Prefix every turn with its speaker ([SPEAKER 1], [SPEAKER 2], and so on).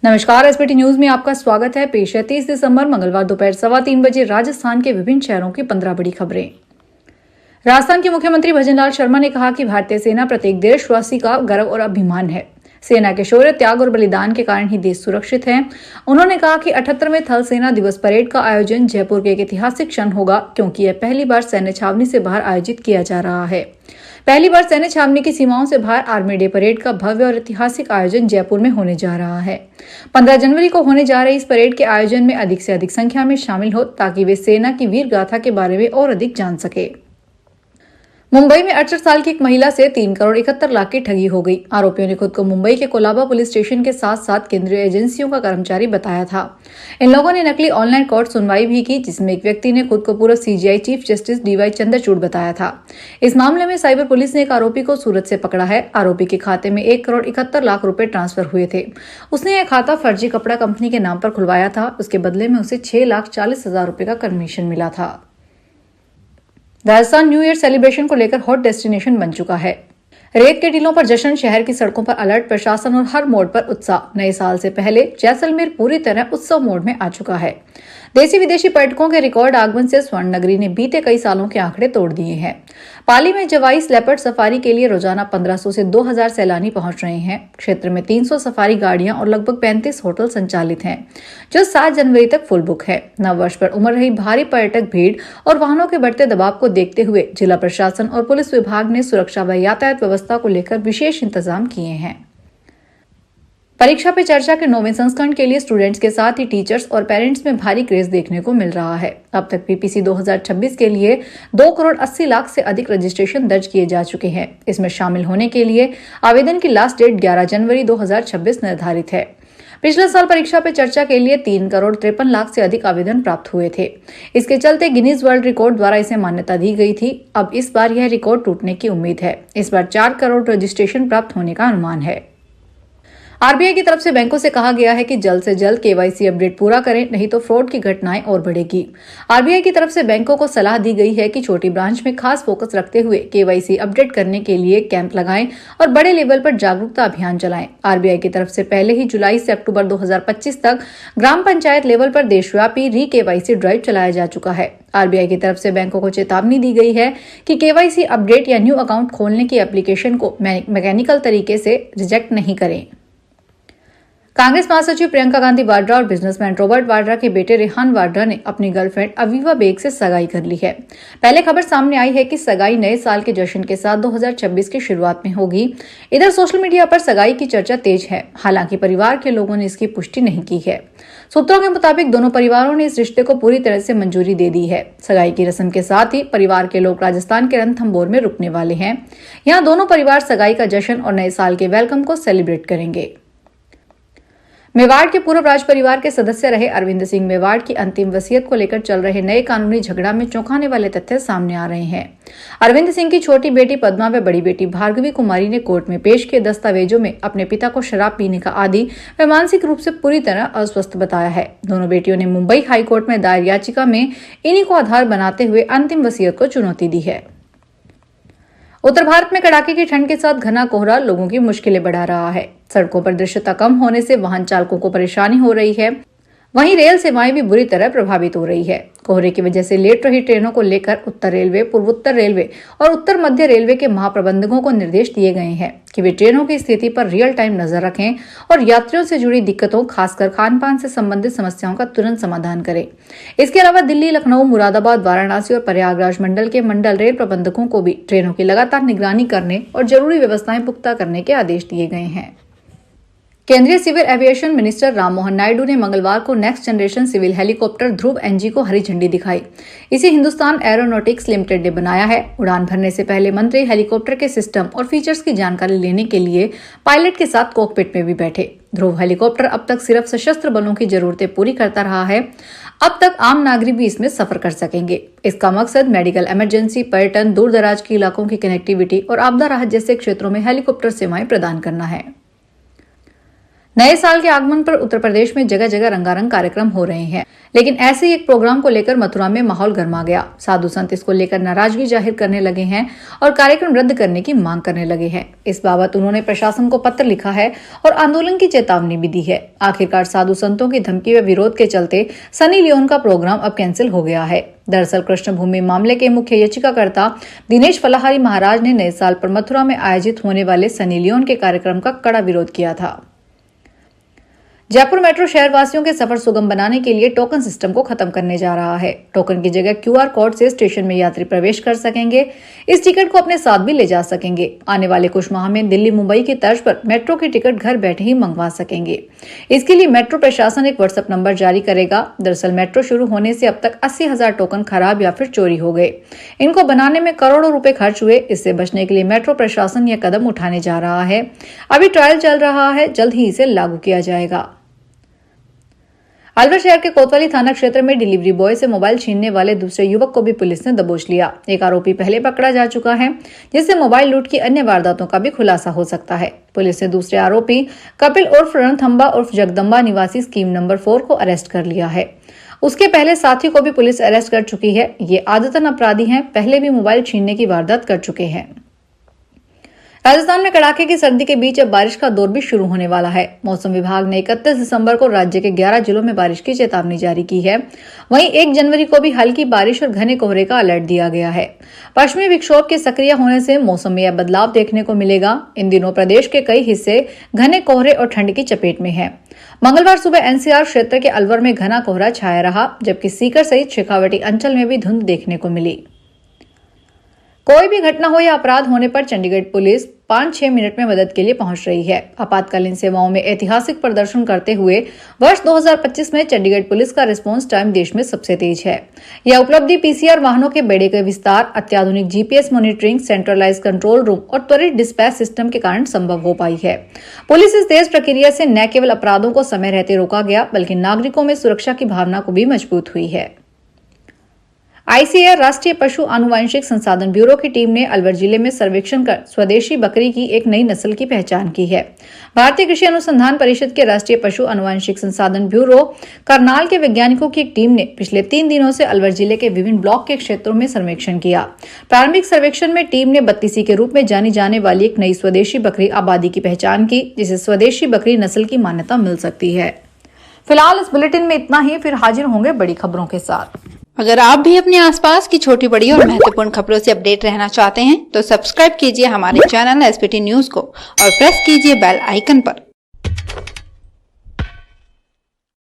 [SPEAKER 1] नमस्कार, SBT news में आपका स्वागत है। पेश है 30 दिसंबर मंगलवार दोपहर 3:15 राजस्थान के विभिन्न शहरों की 15 बड़ी खबरें। राजस्थान के मुख्यमंत्री भजनलाल शर्मा ने कहा कि भारतीय सेना प्रत्येक देशवासी का गर्व और अभिमान है। सेना के शौर्य, त्याग और बलिदान के कारण ही देश सुरक्षित है। उन्होंने कहा कि 78वें थल सेना दिवस परेड का आयोजन जयपुर के एक ऐतिहासिक क्षण होगा, क्योंकि यह पहली बार सैन्य छावनी से बाहर आयोजित किया जा रहा है। पहली बार सैन्य छावनी की सीमाओं से बाहर आर्मी डे परेड का भव्य और ऐतिहासिक आयोजन जयपुर में होने जा रहा है। 15 जनवरी को होने जा रही इस परेड के आयोजन में अधिक से अधिक संख्या में शामिल हो, ताकि वे सेना की वीर गाथा के बारे में और अधिक जान सके। मुंबई में 68 साल की एक महिला से 3 करोड़ 71 लाख की ठगी हो गई। आरोपियों ने खुद को मुंबई के कोलाबा पुलिस स्टेशन के साथ साथ केंद्रीय एजेंसियों का कर्मचारी बताया था। इन लोगों ने नकली ऑनलाइन कोर्ट सुनवाई भी की, जिसमें एक व्यक्ति ने खुद को पूर्व CJI chief justice DY Chandrachud बताया था। इस मामले में साइबर पुलिस ने एक आरोपी को सूरत से पकड़ा है। आरोपी के खाते में 1 करोड़ 71 लाख रुपए ट्रांसफर हुए थे। उसने यह खाता फर्जी कपड़ा कंपनी के नाम पर खुलवाया था। उसके बदले में उसे 6,40,000 रुपए का कमीशन मिला था। राजस्थान न्यू ईयर सेलिब्रेशन को लेकर हॉट डेस्टिनेशन बन चुका है। रेत के टीलों पर जश्न, शहर की सड़कों पर अलर्ट, प्रशासन और हर मोड़ पर उत्साह। नए साल से पहले जैसलमेर पूरी तरह उत्सव मोड में आ चुका है। देशी विदेशी पर्यटकों के रिकॉर्ड आगमन से स्वर्ण नगरी ने बीते कई सालों के आंकड़े तोड़ दिए हैं। पाली में जवाई लेपर्ड सफारी के लिए रोजाना 1500 से 2000 सैलानी पहुंच रहे हैं। क्षेत्र में 300 सफारी गाड़ियां और लगभग 35 होटल संचालित हैं, जो 7 जनवरी तक फुल बुक है। नववर्ष पर उमड़ रही भारी पर्यटक भीड़ और वाहनों के बढ़ते दबाव को देखते हुए जिला प्रशासन और पुलिस विभाग ने सुरक्षा व यातायात व्यवस्था को लेकर विशेष इंतजाम किए हैं। परीक्षा पे चर्चा के 9वें संस्करण के लिए स्टूडेंट्स के साथ ही टीचर्स और पेरेंट्स में भारी क्रेज देखने को मिल रहा है। अब तक पीपीसी 2026 के लिए 2 करोड़ 80 लाख से अधिक रजिस्ट्रेशन दर्ज किए जा चुके हैं। इसमें शामिल होने के लिए आवेदन की लास्ट डेट 11 जनवरी 2026 निर्धारित है। पिछले साल परीक्षा पे चर्चा के लिए 3 करोड़ 53 लाख से अधिक आवेदन प्राप्त हुए थे। इसके चलते गिनीज वर्ल्ड रिकॉर्ड द्वारा इसे मान्यता दी गई थी। अब इस बार यह रिकॉर्ड टूटने की उम्मीद है। इस बार 4 करोड़ रजिस्ट्रेशन प्राप्त होने का अनुमान है। आरबीआई की तरफ से बैंकों से कहा गया है कि जल्द से जल्द केवाईसी अपडेट पूरा करें, नहीं तो फ्रॉड की घटनाएं और बढ़ेगी। आरबीआई की तरफ से बैंकों को सलाह दी गई है कि छोटी ब्रांच में खास फोकस रखते हुए केवाईसी अपडेट करने के लिए कैंप लगाएं और बड़े लेवल पर जागरूकता अभियान चलाएं। आरबीआई की तरफ से पहले ही जुलाई से अक्टूबर 2025 तक ग्राम पंचायत लेवल पर देशव्यापी री केवाईसी ड्राइव चलाया जा चुका है। आरबीआई की तरफ से बैंकों को चेतावनी दी गई है कि केवाईसी अपडेट या न्यू अकाउंट खोलने की एप्लीकेशन को मैकेनिकल तरीके से रिजेक्ट नहीं करें। कांग्रेस महासचिव प्रियंका गांधी वाड्रा और बिजनेसमैन रॉबर्ट वाड्रा के बेटे रेहान वाड्रा ने अपनी गर्लफ्रेंड अवीवा बेग से सगाई कर ली है। पहले खबर सामने आई है कि सगाई नए साल के जश्न के साथ 2026 की शुरुआत में होगी। इधर सोशल मीडिया पर सगाई की चर्चा तेज है। हालांकि परिवार के लोगों ने इसकी पुष्टि नहीं की है। सूत्रों के मुताबिक दोनों परिवारों ने इस रिश्ते को पूरी तरह से मंजूरी दे दी है। सगाई की रस्म के साथ ही परिवार के लोग राजस्थान के रणथंभौर में रुकने वाले हैं। यहाँ दोनों परिवार सगाई का जश्न और नए साल के वेलकम को सेलिब्रेट करेंगे। मेवाड़ के पूर्व राज परिवार के सदस्य रहे अरविंद सिंह मेवाड़ की अंतिम वसीयत को लेकर चल रहे नए कानूनी झगड़ा में चौंकाने वाले तथ्य सामने आ रहे हैं। अरविंद सिंह की छोटी बेटी पद्मा व बड़ी बेटी भार्गवी कुमारी ने कोर्ट में पेश किए दस्तावेजों में अपने पिता को शराब पीने का आदी व मानसिक रूप से पूरी तरह अस्वस्थ बताया है। दोनों बेटियों ने मुंबई हाईकोर्ट में दायर याचिका में इन्हीं को आधार बनाते हुए अंतिम वसीयत को चुनौती दी है। उत्तर भारत में कड़ाके की ठंड के साथ घना कोहरा लोगों की मुश्किलें बढ़ा रहा है। सड़कों पर दृश्यता कम होने से वाहन चालकों को परेशानी हो रही है। वहीं रेल सेवाएं भी बुरी तरह प्रभावित हो रही है। कोहरे की वजह से लेट रही ट्रेनों को लेकर उत्तर रेलवे, पूर्वोत्तर रेलवे और उत्तर मध्य रेलवे के महाप्रबंधकों को निर्देश दिए गए हैं कि वे ट्रेनों की स्थिति पर रियल टाइम नजर रखें और यात्रियों से जुड़ी दिक्कतों, खासकर खान-पान से संबंधित समस्याओं का तुरंत समाधान करें। इसके अलावा दिल्ली, लखनऊ, मुरादाबाद, वाराणसी और प्रयागराज मंडल के मंडल रेल प्रबंधकों को भी ट्रेनों की लगातार निगरानी करने और जरूरी व्यवस्थाएं पुख्ता करने के आदेश दिए गए हैं। केंद्रीय civil aviation minister Rammohan Naidu ने मंगलवार को next generation civil helicopter Dhruv NG को हरी झंडी दिखाई। इसे हिंदुस्तान एरोनॉटिक्स लिमिटेड ने बनाया है। उड़ान भरने से पहले मंत्री हेलीकॉप्टर के सिस्टम और फीचर्स की जानकारी लेने के लिए पायलट के साथ कॉकपिट में भी बैठे। ध्रुव हेलीकॉप्टर अब तक सिर्फ सशस्त्र बलों की जरूरतें पूरी करता रहा है। अब तक आम नागरिक भी इसमें सफर कर सकेंगे। इसका मकसद मेडिकल इमरजेंसी, पर्यटन, दूर दराज के इलाकों की कनेक्टिविटी और आपदा राहत जैसे क्षेत्रों में हेलीकॉप्टर सेवाएं प्रदान करना है। नए साल के आगमन पर उत्तर प्रदेश में जगह जगह रंगारंग कार्यक्रम हो रहे हैं, लेकिन ऐसे ही एक प्रोग्राम को लेकर मथुरा में माहौल गर्मा गया। साधु संत इसको लेकर नाराजगी जाहिर करने लगे हैं और कार्यक्रम रद्द करने की मांग करने लगे हैं। इस बाबत उन्होंने प्रशासन को पत्र लिखा है और आंदोलन की चेतावनी भी दी है। आखिरकार साधु संतों की धमकी व विरोध के चलते सनी लियोन का प्रोग्राम अब कैंसिल हो गया है। दरअसल कृष्ण भूमि मामले के मुख्य याचिकाकर्ता दिनेश फलाहारी महाराज ने नए साल पर मथुरा में आयोजित होने वाले सनी लियोन के कार्यक्रम का कड़ा विरोध किया था। जयपुर मेट्रो शहरवासियों के सफर सुगम बनाने के लिए टोकन सिस्टम को खत्म करने जा रहा है। टोकन की जगह QR कोड से स्टेशन में यात्री प्रवेश कर सकेंगे। इस टिकट को अपने साथ भी ले जा सकेंगे। आने वाले कुछ माह में दिल्ली मुंबई की तर्ज पर मेट्रो की टिकट घर बैठे ही मंगवा सकेंगे। इसके लिए मेट्रो प्रशासन एक WhatsApp नंबर जारी करेगा। दरअसल मेट्रो शुरू होने से अब तक 80,000 टोकन खराब या फिर चोरी हो गए। इनको बनाने में करोड़ों रुपए खर्च हुए। इससे बचने के लिए मेट्रो प्रशासन यह कदम उठाने जा रहा है। अभी ट्रायल चल रहा है, जल्द ही इसे लागू किया जाएगा। अलवर शहर के कोतवाली थाना क्षेत्र में डिलीवरी बॉय से मोबाइल छीनने वाले दूसरे युवक को भी पुलिस ने दबोच लिया। एक आरोपी पहले पकड़ा जा चुका है, जिससे मोबाइल लूट की अन्य वारदातों का भी खुलासा हो सकता है। पुलिस ने दूसरे आरोपी कपिल उर्फ रणथंबा उर्फ जगदम्बा निवासी स्कीम नंबर 4 को अरेस्ट कर लिया है। उसके पहले साथी को भी पुलिस अरेस्ट कर चुकी है। ये आदतन अपराधी हैं, पहले भी मोबाइल छीनने की वारदात कर चुके हैं। राजस्थान में कड़ाके की सर्दी के बीच अब बारिश का दौर भी शुरू होने वाला है। मौसम विभाग ने 31 दिसंबर को राज्य के 11 जिलों में बारिश की चेतावनी जारी की है। वहीं 1 जनवरी को भी हल्की बारिश और घने कोहरे का अलर्ट दिया गया है। पश्चिमी विक्षोभ के सक्रिय होने से मौसम में यह बदलाव देखने को मिलेगा। इन दिनों प्रदेश के कई हिस्से घने कोहरे और ठंड की चपेट में हैं। मंगलवार सुबह NCR क्षेत्र के अलवर में घना कोहरा छाया रहा, जबकि सीकर सहित शेखावटी अंचल में भी धुंध देखने को मिली। कोई भी घटना हो या अपराध होने पर चंडीगढ़ पुलिस 5-6 मिनट में मदद के लिए पहुंच रही है। आपातकालीन सेवाओं में ऐतिहासिक प्रदर्शन करते हुए वर्ष 2025 में चंडीगढ़ पुलिस का रिस्पांस टाइम देश में सबसे तेज है। यह उपलब्धि PCR वाहनों के बेड़े के विस्तार, अत्याधुनिक GPS monitoring, centralise control room और त्वरित डिस्पैच सिस्टम के कारण संभव हो पाई है। पुलिस इस तेज प्रक्रिया से न केवल अपराधों को समय रहते रोका गया, बल्कि नागरिकों में सुरक्षा की भावना को भी मजबूत हुई है। ICAR राष्ट्रीय पशु आनुवंशिक संसाधन ब्यूरो की टीम ने अलवर जिले में सर्वेक्षण कर स्वदेशी बकरी की एक नई नस्ल की पहचान की है। भारतीय कृषि अनुसंधान परिषद के राष्ट्रीय पशु आनुवंशिक संसाधन ब्यूरो करनाल के वैज्ञानिकों की एक टीम ने पिछले 3 दिनों से अलवर जिले के विभिन्न ब्लॉक के क्षेत्रों में सर्वेक्षण किया। प्रारंभिक सर्वेक्षण में टीम ने बत्तीसी के रूप में जानी जाने वाली एक नई स्वदेशी बकरी आबादी की पहचान की, जिसे स्वदेशी बकरी नस्ल की मान्यता मिल सकती है। फिलहाल इस बुलेटिन में इतना ही, फिर हाजिर होंगे बड़ी खबरों के साथ।
[SPEAKER 2] अगर आप भी अपने आसपास की छोटी बड़ी और महत्वपूर्ण खबरों से अपडेट रहना चाहते हैं तो सब्सक्राइब कीजिए हमारे चैनल SPT न्यूज को और प्रेस कीजिए बेल आइकन पर।